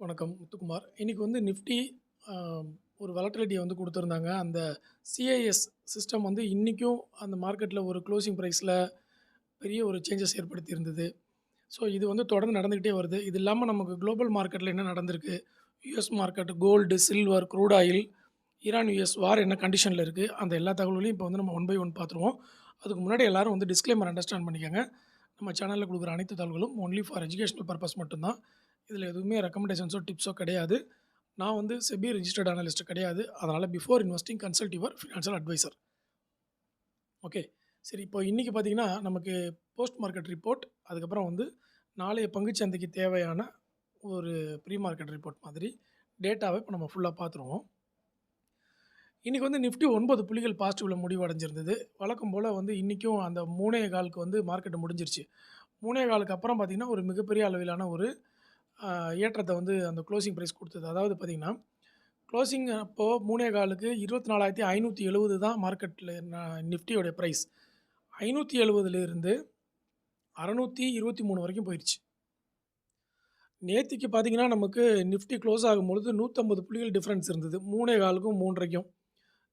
வணக்கம் முத்துக்குமார். இன்னைக்கு வந்து நிஃப்டி அ ஒரு வாலட்டிலிட்டிய வந்து குடுத்துருந்தாங்க. அந்த சிஐஎஸ் சிஸ்டம் வந்து இன்னைக்கும் அந்த மார்க்கெட்ல ஒரு க்ளோசிங் பிரைஸ்ல பெரிய ஒரு சேஞ்சஸ் ஏற்படுத்தியிருந்தது. ஸோ இது வந்து தொடர்ந்து நடந்துகிட்டே வருது. இது இல்லாம நமக்கு குளோபல் மார்க்கெட்ல என்ன நடந்திருக்கு? US market, gold, silver, crude oil, Iran, US war என்ன கண்டிஷன்ல இருக்கு? அந்த எல்லா தகவல்களையும் இப்போ வந்து நம்ம ஒன் பை ஒன் பார்த்துருவோம். அதுக்கு முன்னாடி எல்லாரும் வந்து டிஸ்க்ளைமர் அண்டர்ஸ்டாண்ட் பண்ணிக்கங்க. நம்ம சேனல்ல குடுக்குற அனைத்து தகவல்களும் ஒன்லி ஃபார் எஜுகேஷனல் பர்ப்பஸ் மட்டும் தான். இதில எதுவுமே ரெக்கமெண்டேஷன்ஸோ, டிப்ஸோ கிடையாது. நான் வந்து செபி ரிஜிஸ்டர்ட் அனலிஸ்ட் கிடையாது. அதனால before investing consult your financial advisor. Okay. சரி, இப்போ இன்னைக்கு பார்த்தீங்கன்னா, நமக்கு போஸ்ட் மார்க்கெட் ரிப்போர்ட், அதுக்கப்புறம் வந்து நாளைய பங்குச் சந்தைக்கு தேவையான ஒரு ப்ரீ மார்க்கெட் ரிப்போர்ட் மாதிரி டேட்டாவ இப்போ நம்ம ஃபுல்லா பார்த்துருவோம். இன்னைக்கு வந்து நிஃப்டி 9 புள்ளிகள் பாசிட்டிவ்ல முடிவடைஞ்சிருந்தது. வழக்கம் போல வந்து இன்னைக்கும் அந்த 3:15க்கு வந்து மார்க்கெட் முடிஞ்சிருச்சு. 3:15க்கு அப்புறம் பார்த்தீங்கன்னா, ஒரு மிகப்பெரிய அளவிலான ஒரு ஏற்றத்த வந்து அந்த க்ளோசிங் பிரைஸ் குடுத்தது. அதாவது பார்த்தீங்கன்னா, க்ளோசிங் அப்போ 3:15க்கு 24,570 தான் மார்க்கெட்ல நிஃப்டியோட பிரைஸ். 570லிருந்து 623 வரைக்கும் போயிருச்சு. நேத்திக்கு பார்த்தீங்கன்னா, நமக்கு நிஃப்டி க்ளோஸ் ஆகும்பொழுது 150 புள்ளிகள் டிஃபரன்ஸ் இருந்தது. 3:15க்கும் 3:30க்கும்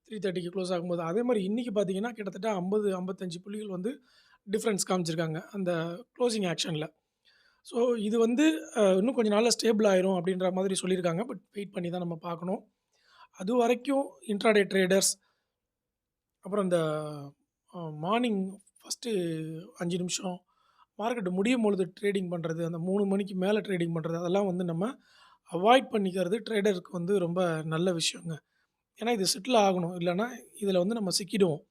3:30க்கு க்ளோஸ் ஆகும்போது. அதேமாரி இன்னைக்கு பார்த்தீங்கன்னா, கிட்டத்தட்ட 50, 55 புள்ளிகள் வந்து டிஃபரன்ஸ் காமிச்சிருக்காங்க. அந்த க்ளோசிங் ஆக்ஷன்ல. ஸோ இது வந்து இன்னும் கொஞ்ச நாள்ல ஸ்டேபிள் ஆயிரும் அப்படின்ற மாதிரி சொல்லியிருக்காங்க. பட் வெயிட் பண்ணி தான் நம்ம பார்க்கணும். அதுவரைக்கும் இன்ட்ராடே ட்ரேடர்ஸ், அப்புறம் இந்த மார்னிங் ஃபர்ஸ்ட்டு 5 நிமிஷம் மார்க்கெட் முடியும் பொழுது ட்ரேடிங் பண்ணுறது, அந்த 3 மணிக்கு மேலே ட்ரேடிங் பண்ணுறது, அதெல்லாம் வந்து நம்ம அவாய்ட் பண்ணிக்கிறது ட்ரேடருக்கு வந்து ரொம்ப நல்ல விஷயங்க. ஏன்னா இது செட்டில் ஆகணும். இல்லன்னா இதில வந்து நம்ம சிக்கிடுவோம்.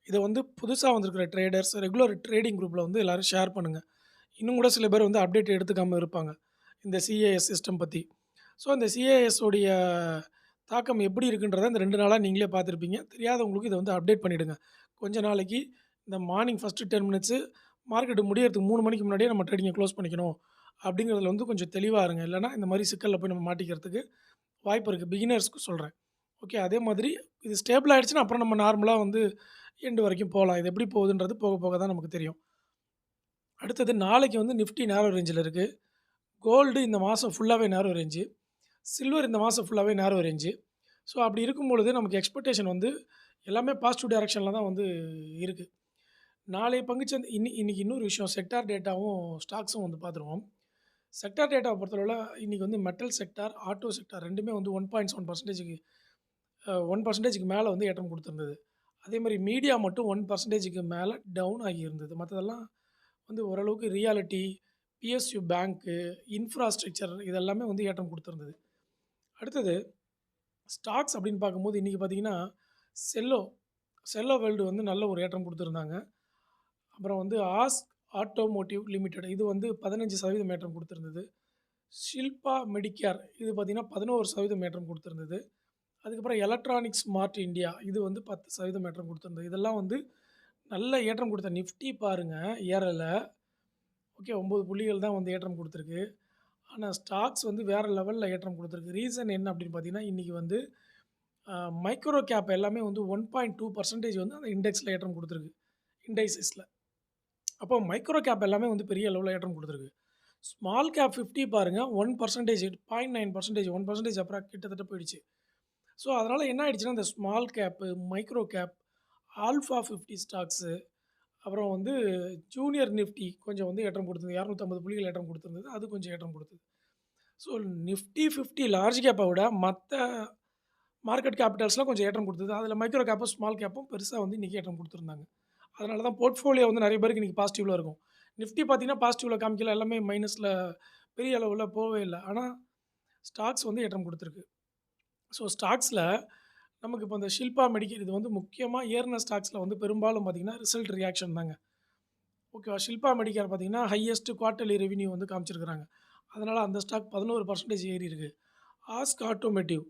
இத வந்து புதுசா வந்திருக்கிற ட்ரேடர்ஸ், ரெகுலர் ட்ரேடிங் குரூப்ல வந்து எல்லாரும் ஷேர் பண்ணுங்க. இன்னும் கூட சில பேர் வந்து அப்டேட் எடுத்துக்காம இருப்பாங்க. இந்த சிஏஎஸ் சிஸ்டம் பத்தி. ஸோ அந்த சிஏஎஸ் உடைய தாக்கம் எப்படி இருக்குன்றத இந்த 2 நாளா நீங்களே பார்த்துருப்பீங்க. தெரியாதவங்களுக்கு இத வந்து அப்டேட் பண்ணிடுங்க. கொஞ்ச நாளைக்கு இந்த மார்னிங் ஃபர்ஸ்ட்டு 10 மினிட்ஸு மார்க்கெட் முடியறதுக்கு 3 மணிக்கு முன்னாடியே நம்ம ட்ரேடிங்க க்ளோஸ் பண்ணிக்கணும். அப்படிங்கிறதுல வந்து கொஞ்சம் தெளிவா இருங்க. இல்லன்னா இந்த மாரி சிக்கல்ல போய் நம்ம மாட்டிக்கிறதுக்கு வாய்ப்பு இருக்கு. பிகினர்ஸ்க்கு சொல்றேன். ஓகே. அதே மாதிரி இது ஸ்டேபிள் ஆயிடுச்சுன்னா, அப்புறம் நம்ம நார்மலா வந்து எண்ட் வரைக்கும் போலாம். இது எப்படி போகுதுன்றது போக போக தான் நமக்கு தெரியும். அடுத்தது நாளைக்கு வந்து நிஃப்டி நேரோ ரேஞ்சில இருக்கு. கோல்டு இந்த மாசம் ஃபுல்லாவே நேரோ ரேஞ்சு. சில்வர் இந்த மாசம் ஃபுல்லாவே நேரோ ரேஞ்சு. ஸோ அப்படி இருக்கும் பொழுது நமக்கு எக்ஸ்பெக்டேஷன் வந்து எல்லாமே பாசிட்டிவ் டைரக்ஷன்ல தான் வந்து இருக்கு. நாளைய பங்குச்சந்தை இன்னைக்கு இன்னொரு விஷயம் செக்டார் டேட்டாவும், ஸ்டாக்ஸும் வந்து பார்த்துருவோம். செக்டார் டேட்டாவ பொறுத்தளவுல இன்னைக்கு வந்து மெட்டல் செக்டார், ஆட்டோ செக்டார் 2மே வந்து 1.7% 1%க்கு மேல வந்து ஏற்றம் குடுத்திருந்தது. அதேமாரி மீடியா மட்டும் 1%க்கு மேல டவுன் ஆகியிருந்தது. மத்ததெல்லாம் வந்து ஓரளவுக்கு ரியாலிட்டி, பிஎஸ்யூ பேங்க்கு, இன்ஃப்ராஸ்ட்ரக்சர் இதெல்லாமே வந்து ஏற்றம் குடுத்திருந்தது. அடுத்தது ஸ்டாக்ஸ் அப்படின்னு பார்க்கும்போது இன்னைக்கு பார்த்தீங்கன்னா, செல்லோ செல்லோ வேர்ல்டு வந்து நல்ல ஒரு ஏற்றம் குடுத்திருந்தாங்க. அப்புறம் வந்து ஆட்டோமோட்டிவ் லிமிடெட் இது வந்து 15% ஏற்றம் குடுத்திருந்தது. ஷில்பா மெடிகேர் இது பார்த்தீங்கன்னா, 11% ஏற்றம் குடுத்திருந்தது. அதுக்கப்புறம் எலக்ட்ரானிக்ஸ் ஸ்மார்ட் இந்தியா இது வந்து 10% ஏற்றம் குடுத்திருந்தது. இதெல்லாம் வந்து நல்ல ஏற்றம் குடுத்த நிஃப்டி பாருங்க ஏறல. ஓகே 9 புள்ளிகள் தான் வந்து ஏற்றம் குடுத்திருக்கு. ஆனா ஸ்டாக்ஸ் வந்து வேற லெவல்ல ஏற்றம் குடுத்திருக்கு. ரீசன் என்ன அப்படின்னு பார்த்தீங்கன்னா, இன்னைக்கு வந்து மைக்ரோ கேப் எல்லாமே வந்து 1.2% வந்து அந்த இண்டெக்ஸ்ல ஏற்றம் குடுத்திருக்கு. இண்டைசிஸ்ல. அப்போ மைக்ரோ கேப் எல்லாமே வந்து பெரிய அளவுல ஏற்றம் குடுத்திருக்கு. ஸ்மால் கேப் 50 பாருங்க 1% 0.9% 1% அப்புறம் கிட்டத்தட்ட போயிடுச்சு. ஸோ அதனால என்ன ஆயிடுச்சுன்னா, இந்த small gap, micro gap, alpha 50 stocks, அப்புறம் வந்து ஜூனியர் நிஃப்டி கொஞ்சம் வந்து ஏற்றம் குடுத்தது. 250 புள்ளிகள் ஏற்றம் குடுத்திருந்தது. அது கொஞ்சம் ஏற்றம் குடுத்தது. ஸோ நிஃப்டி 50 லார்ஜ் கேப்ப விட மத்த மார்க்கெட் கேபிட்டல்ஸ்லாம் கொஞ்சம் ஏற்றம் குடுத்தது. அதில மைக்ரோ கேப்பும், ஸ்மால் கேப்பும் பெருசா வந்து இன்னைக்கு ஏற்றம் குடுத்திருந்தாங்க. அதனால தான் போர்ட்ஃபோலியோ வந்து நெறைய பேருக்கு இன்னைக்கு பாசிட்டிவ்ல இருக்கும். நிஃப்டி பார்த்தீங்கன்னா, பாசிட்டிவ்ல காமிக்கல. எல்லாமே மைனஸ்ல பெரிய அளவுல போவே இல்ல. ஆனா ஸ்டாக்ஸ் வந்து ஏற்றம் குடுத்திருக்கு. ஸோ ஸ்டாக்ஸ்ல நமக்கு இப்போ இந்த ஷில்பா மெடிக்கல் இது வந்து முக்கியமா ஏறுன ஸ்டாக்ஸ்ல வந்து பெரும்பாலும் பார்த்தீங்கன்னா, ரிசல்ட் ரியாக்ஷன் தாங்க. ஓகேவா? ஷில்பா மெடிக்கேர் பார்த்தீங்கன்னா, ஹையஸ்ட் குவார்ட்டர்லி ரெவென்யூ வந்து காமிச்சிருக்கிறாங்க. அதனால அந்த ஸ்டாக் 11% ஏறியிருக்கு. ஆஸ்க் ஆட்டோமேட்டிவ்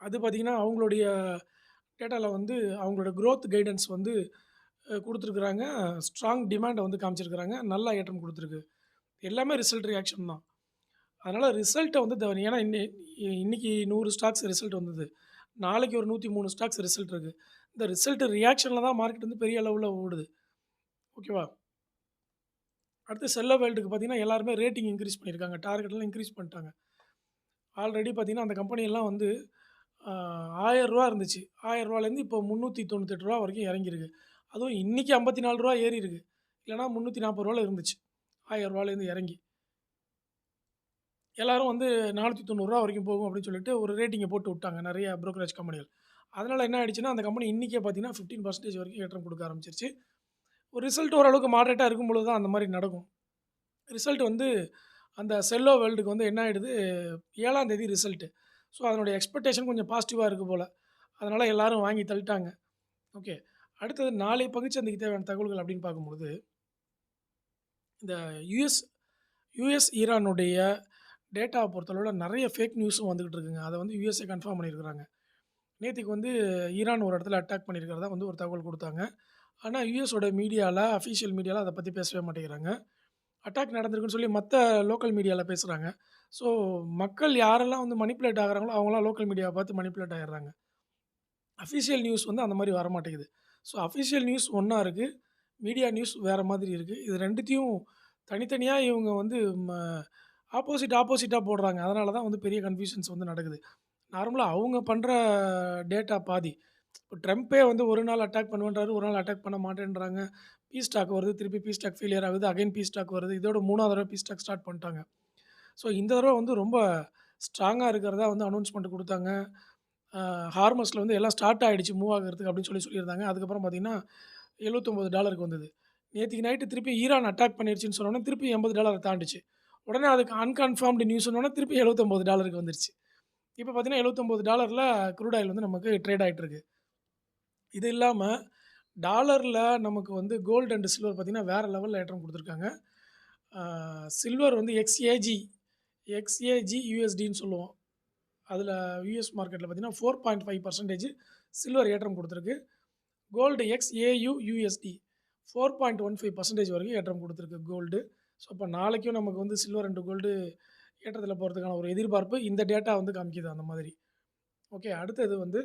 அது பார்த்தீங்கன்னா, அவங்களுடைய டேட்டால வந்து அவங்களோட குரோத் கைடன்ஸ் வந்து குடுத்துருக்குறாங்க. ஸ்ட்ராங் டிமாண்ட வந்து காமிச்சிருக்கிறாங்க. நல்லா ஏற்றம் குடுத்துருக்கு. எல்லாமே ரிசல்ட் ரியாக்ஷன் தான். அதனால ரிசல்ட்ட வந்து ஏன்னா இன்னைக்கு 100 ஸ்டாக்ஸ் ரிசல்ட் வந்தது. நாளைக்கு ஒரு 103 ஸ்டாக்ஸ் ரிசல்ட் இருக்கு. இந்த ரிசல்ட் ரியாக்ஷன்ல தான் மார்க்கெட் வந்து பெரிய அளவுல ஓடுது. ஓகேவா? அடுத்து செல்லோ வேர்ல்டுக்கு பார்த்தீங்கன்னா, எல்லாருமே ரேட்டிங் இன்கிரீஸ் பண்ணியிருக்காங்க. டார்கெட்லாம் இன்கிரீஸ் பண்ணிட்டாங்க. ஆல்ரெடி பார்த்தீங்கன்னா, அந்த கம்பெனியெல்லாம் வந்து ரூ. 1000 இருந்துச்சு. ரூ. 1000லேருந்து இப்போ ரூ. 398 வரைக்கும் இறங்கியிருக்கு. அதுவும் இன்னைக்கு ரூ. 54 ஏறியிருக்கு. இல்லன்னா ரூ. 340 இருந்துச்சு. ரூ. 1000லேருந்து இறங்கி. எல்லாரும் வந்து ரூ. 490 வரைக்கும் போகும் அப்படின்னு சொல்லிட்டு ஒரு ரேட்டிங்க போட்டு விட்டாங்க நெறைய புரோக்கரேஜ் கம்பெனிகள். அதனால என்ன ஆயிடுச்சுன்னா, அந்த கம்பெனி இன்னைக்கே பார்த்தீங்கன்னா 15% வரைக்கும் ஏற்றம் குடுக்க ஆரம்பிச்சுருச்சு. ஒரு ரிசல்ட் ஓரளவுக்கு மாடரேட்டா இருக்கும்பொழுது தான் அந்த மாரி நடக்கும். ரிசல்ட் வந்து அந்த செல்லோ வேர்ல்டுக்கு வந்து என்ன ஆயிடுது, 7ஆம் தேதி ரிசல்ட்டு. ஸோ, அதனுடைய எக்ஸ்பெக்டேஷன் கொஞ்சம் பாசிட்டிவா இருக்கு போல. அதனால எல்லாரும் வாங்கி தள்ளிட்டாங்க. ஓகே. அடுத்தது நாளை பங்குச்சந்தைக்கு தேவையான தகவல்கள் அப்படின்னு பார்க்கும்பொழுது, இந்த யுஎஸ் யுஎஸ் ஈரானுடைய டேட்டாவ பொறுத்தளவுல நெறைய ஃபேக் நியூஸும் வந்துகிட்டு இருக்குங்க. அத வந்து யுஎஸ்ஏ கன்ஃபார்ம் பண்ணியிருக்கிறாங்க. நேத்தைக்கு வந்து ஈரான் ஒரு இடத்துல அட்டாக் பண்ணியிருக்கிறதா வந்து ஒரு தகவல் குடுத்தாங்க. ஆனா யுஎஸோட மீடியால, அஃபிஷியல் மீடியால அத பத்தி பேசவே மாட்டேங்கிறாங்க. அட்டாக் நடந்திருக்குன்னு சொல்லி மத்த லோக்கல் மீடியால பேசுறாங்க. ஸோ, மக்கள் யாரெல்லாம் வந்து மனிப்புலேட் ஆகுறாங்களோ, அவங்கலாம் லோக்கல் மீடியாவ பார்த்து மனிப்புலேட் ஆயிடுறாங்க. அஃபிஷியல் நியூஸ் வந்து அந்த மாரி வரமாட்டேங்குது. ஸோ, அஃபிஷியல் நியூஸ் ஒண்ணா இருக்கு. மீடியா நியூஸ் வேற மாதிரி இருக்கு. இது 2த்தையும் தனித்தனியா இவங்க வந்து ம ஆப்போசிட்டா போடுறாங்க. அதனால தான் வந்து பெரிய கன்ஃப்யூஷன்ஸ் வந்து நடக்குது. நார்மலா அவங்க பண்ற டேட்டா பாதி. இப்ப ட்ரம்பே வந்து ஒரு நாள் அட்டாக் பண்ணுவேன்றாரு, ஒரு நாள் அட்டாக் பண்ண மாட்டேன்றாங்க. பீஸ் டாக் வருது, திருப்பி பீஸ் டாக் ஃபெயிலியர் ஆகுது, அகைன் பீஸ் டாக் வருது. இதோட 3வது தடவ பீஸ் டாக் ஸ்டார்ட் பண்ணிட்டாங்க. ஸோ இந்த தடவ வந்து ரொம்ப ஸ்ட்ராங்கா இருக்கிறதா வந்து அனௌன்ஸ்மென்ட் குடுத்தாங்க. ஹார்மஸ்ல வந்து எல்லாம் ஸ்டார்ட் ஆயிடுச்சு மூவ் ஆகுறதுக்கு அப்படின்னு சொல்லியிருந்தாங்க. அதுக்கப்புறம் பார்த்தீங்கன்னா, $79க்கு வந்தது. நேத்திக்கு நைட்டு திருப்பி ஈரான் அட்டாக் பண்ணிருச்சுன்னு சொன்னோனே, திருப்பி $80 தாண்டுச்சு. உடனே அதுக்கு அன்கன்ஃபர்ம்டு நியூஸ்ன்னோனே திருப்பி $79க்கு வந்துருச்சு. இப்ப பார்த்தீங்கன்னா, $79ல க்ரூட் ஆயில் வந்து நமக்கு ட்ரேட் ஆயிட்டு இருக்கு. இது இல்லாம டாலர்ல நமக்கு வந்து கோல்ட் அண்ட் சில்வர் பார்த்தீங்கன்னா, வேற லெவல்ல ஏற்றம் குடுத்துருக்காங்க. ஆ சில்வர் வந்து எக்ஸ்ஏஜி யுஎஸ்டின்னு சொல்லுவோம். அதில யுஎஸ் மார்க்கெட்ல பார்த்தீங்கன்னா, 4.5% சில்வர் ஏற்றம் குடுத்துருக்கு. கோல்டு எக்ஸ்ஏயு யுஎஸ்டி 4.15% வரைக்கும் ஏற்றம் குடுத்துருக்கு கோல்டு. ஸோ, அப்ப நாளைக்கும் நமக்கு வந்து சில்வர் அண்ட் கோல்டு ஏற்றத்தில போறதுக்கான ஒரு எதிர்பார்ப்பு இந்த டேட்டா வந்து காமிக்குது அந்த மாதிரி. ஓகே. அடுத்தது வந்து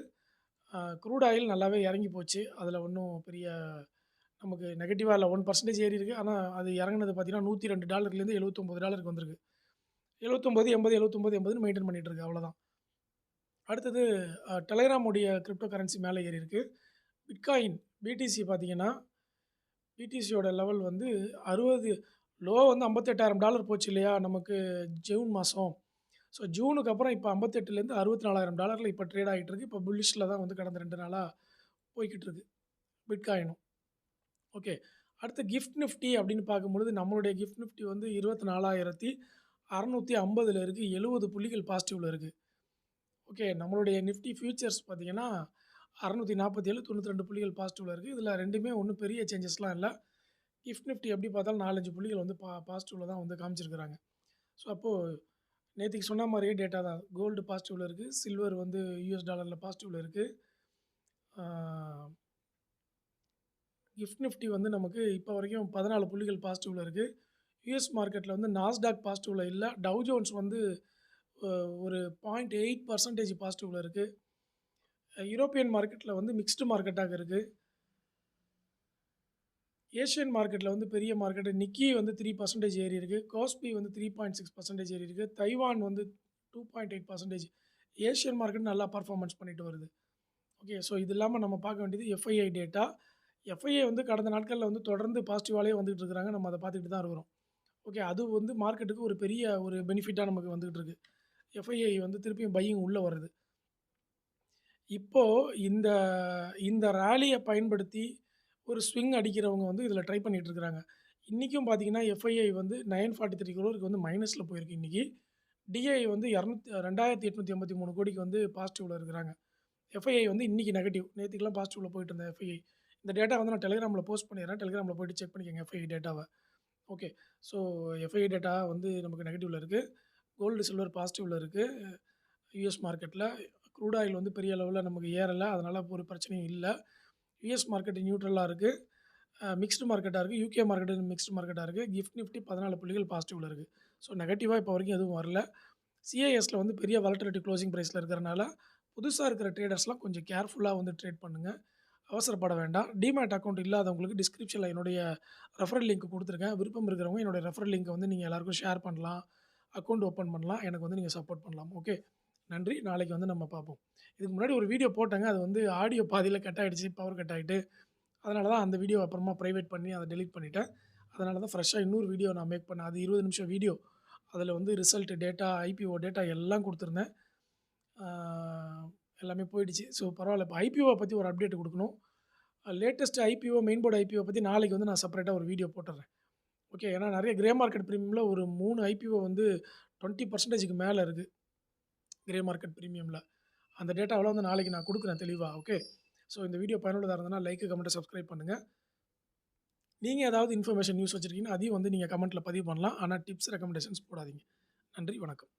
க்ரூட் ஆயில் நல்லாவே இறங்கி போச்சு. அதில ஒண்ணும் பெரிய நமக்கு நெகட்டிவா இல்ல. 1% ஏறியிருக்கு. ஆனா, அது இறங்குனது பார்த்தீங்கன்னா, $102லேருந்து $79க்கு வந்திருக்கு. 79, 80, 79, 80ன்னு மெயின்டெயின் பண்ணிட்டு இருக்கு. அவ்வளோதான். அடுத்தது டெலகிராம் உடைய கிரிப்டோ கரன்சி மேல ஏறியிருக்கு. பிட்காயின் பிடிசி பார்த்தீங்கன்னா, பிடிசியோட லெவல் வந்து 60 லோ வந்து $58,000 போச்சு இல்லையா? நமக்கு ஜூன் மாசம். ஸோ ஜூனுக்கு அப்புறம் இப்ப 58லேருந்து $64,000ல இப்ப ட்ரேட் ஆயிட்டு இருக்கு. இப்ப புல்லிஷ்ல தான் வந்து கடந்த 2 நாளா போய்க்கிட்டு இருக்கு. பிட்காயினும். ஓகே. அடுத்து கிஃப்ட் நிஃப்டி அப்படின்னு பார்க்கும்பொழுது, நம்மளுடைய கிஃப்ட் நிஃப்டி வந்து 24,650ல இருக்கு. 70 புள்ளிகள் பாசிட்டிவ்ல இருக்கு. ஓகே. நம்மளுடைய நிஃப்டி ஃபியூச்சர்ஸ் பார்த்தீங்கன்னா, 647 92 புள்ளிகள் பாசிட்டிவ்ல இருக்கு. இதில 2மே ஒண்ணும் பெரிய சேஞ்சஸ்லாம் இல்ல. கிஃப்ட் நிஃப்டி எப்படி பார்த்தாலும் 4, 5 புள்ளிகள் வந்து பாசிட்டிவ்ல தான் வந்து காமிச்சிருக்கிறாங்க. ஸோ, அப்போ நேத்திக்கு சொன்ன மாரியே டேட்டா தான். கோல்டு பாசிட்டிவ்ல இருக்கு. சில்வர் வந்து யுஎஸ் டாலர்ல பாசிட்டிவ்ல இருக்கு. ஆ கிஃப்ட் நிஃப்டி வந்து நமக்கு இப்போ வரைக்கும் 14 புள்ளிகள் பாசிட்டிவ்ல இருக்கு. யுஎஸ் மார்க்கெட்ல வந்து நாஸ்டாக் பாசிட்டிவ்ல இல்ல. டவ் ஜோன்ஸ் வந்து ஒரு 0.8% பாசிட்டிவ்ல இருக்கு. யூரோப்பியன் மார்க்கெட்ல வந்து மிக்ஸ்டு மார்க்கெட்டாக இருக்கு. ஏசியன் மார்க்கெட்ல வந்து பெரிய மார்க்கெட் நிக்கி வந்து 3% ஏறி இருக்கு. கோஸ்பி வந்து 3.6% ஏறி இருக்கு. தைவான் வந்து 2.8%. ஏசியன் மார்க்கெட் நல்லா பெர்ஃபார்மன்ஸ் பண்ணிட்டு வருது. ஓகே. ஸோ இது இல்லாம நம்ம பார்க்க வேண்டியது எஃப்ஐஐ டேட்டா. எஃப்ஐஐ வந்து கடந்த நாட்கள்ல வந்து தொடர்ந்து பாசிட்டிவாலே வந்துட்டு இருக்காங்க. நம்ம அத பார்த்துக்கிட்டு தான் இருக்கிறோம். ஓகே. அது வந்து மார்க்கெட்டுக்கு ஒரு பெரிய ஒரு பெனிஃபிட்டா நமக்கு வந்துகிட்டு இருக்கு. எஃப்ஐஐ வந்து திருப்பியும் பையிங் உள்ள வருது. இப்போ இந்த இந்த ராலிய பயன்படுத்தி ஒரு ஸ்விங் அடிக்கிறவங்க வந்து இதில ட்ரை பண்ணிட்டு இருக்கிறாங்க. இன்னைக்கும் பார்த்தீங்கன்னா, எஃப்ஐஐ வந்து 943 crore வந்து மைனஸ்ல போயிருக்கு இன்னைக்கு. டிஐ வந்து 2883 கோடிக்கு வந்து பாசிட்டிவ்ல இருக்கிறாங்க. எஃப்ஐஐ வந்து இன்னைக்கு நெகட்டிவ். நேத்திக்கெல்லாம் பாசிட்டிவ்ல போயிட்டு இருந்த எஃப்ஐஐ. இந்த டேட்டா வந்து நான் டெலிகிராம்ல போஸ்ட் பண்ணிடுறேன். டெலிகிராம்ல போயிட்டு செக் பண்ணிக்கங்க எஃப்ஐஐ டேட்டாவ. ஓகே. ஸோ எஃப்ஐஐ டேட்டா வந்து நமக்கு நெகட்டிவ்ல இருக்கு. கோல்டு, சில்வர் பாசிட்டிவ்ல இருக்கு. யுஎஸ் மார்க்கெட்ல. க்ரூட் ஆயில் வந்து பெரிய அளவுல நமக்கு ஏறல. அதனால ஒரு பிரச்சனையும் இல்ல. யுஎஸ் மார்க்கெட் நியூட்ரலா இருக்கு. மிக்ஸ்டு மார்க்கெட்டா இருக்கு. யுகே மார்க்கெட் மிக்ஸ்டு மார்க்கெட்டா இருக்கு. கிஃப்ட் நிஃப்டி 14 புள்ளிகள் பாசிட்டிவ்ல இருக்கு. ஸோ நெகட்டிவா இப்போ வரைக்கும் எதுவும் வரல. சிஐஎஸ்ல வந்து பெரிய வாலட்டிலிட்டி குளோசிங் பிரைஸ்ல இருக்கிறனால, புதுசா இருக்கிற ட்ரேடர்ஸ்லாம் கொஞ்சம் கேர்ஃபுல்லா வந்து ட்ரேட் பண்ணுங்க. அவசரப்பட வேண்டாம். டிமேட் அக்கவுண்ட் இல்லாதவங்களுக்கு டிஸ்கிரிப்ஷன்ல என்னுடைய ரெஃபரல் லிங்க் குடுத்துருக்கேன். விருப்பம் இருக்கிறவங்க என்னுடைய ரெஃபரல் லிங்க்க வந்து நீங்க எல்லாருக்கும் ஷேர் பண்ணலாம். அக்கவுண்ட் ஓப்பன் பண்ணலாம். எனக்கு வந்து நீங்க சப்போர்ட் பண்ணலாம். ஓகே. நன்றி. நாளைக்கு வந்து நம்ம பார்ப்போம். இதுக்கு முன்னாடி ஒரு வீடியோ போட்டேங்க. அது வந்து ஆடியோ பாதியில கட் ஆயிடுச்சு. பவர் கட் ஆயிட்டு. அதனால தான் அந்த வீடியோ அப்புறமா பிரைவேட் பண்ணி அத டெலீட் பண்ணிட்டேன். அதனால தான் ஃப்ரெஷ்ஷா இன்னொரு வீடியோ நான் மேக் பண்ணேன். அது 20 நிமிஷம் வீடியோ. அதில வந்து ரிசல்ட் டேட்டா, ஐபிஓ டேட்டா எல்லாம் குடுத்துருந்தேன். ஆ எல்லாமே போயிடுச்சு. ஸோ பரவால்ல. இப்ப ஐபிஓ பத்தி ஒரு அப்டேட் குடுக்கணும். Latest IPO, main board IPO பத்தி நாளைக்கு வந்து நான் செப்பரேட்டா ஒரு வீடியோ போட்டுர்றேன். ஓகே. ஏன்னா நெறைய கிரே மார்க்கெட் பிரீமியம்ல ஒரு 3 ஐபிஓ வந்து 20%க்கு மேல இருக்கு. கிரே மார்க்கெட் பிரீமியம்ல. அந்த டேட்டாவெல்லாம் வந்து நாளைக்கு நான் குடுக்குறேன் தெளிவா. ஓகே. ஸோ இந்த வீடியோ பயனுள்ளதா இருந்ததுனா லைக், கமெண்ட், சப்ஸ்கிரைப் பண்ணுங்க. நீங்க ஏதாவது இன்ஃபர்மேஷன் நியூஸ் வச்சிருக்கீங்கன்னா, அதையும் வந்து நீங்க கமெண்ட்ல பதிவு பண்ணலாம். ஆனா டிப்ஸ், ரெக்கமெண்டேஷன்ஸ் போடாதீங்க. நன்றி, வணக்கம்.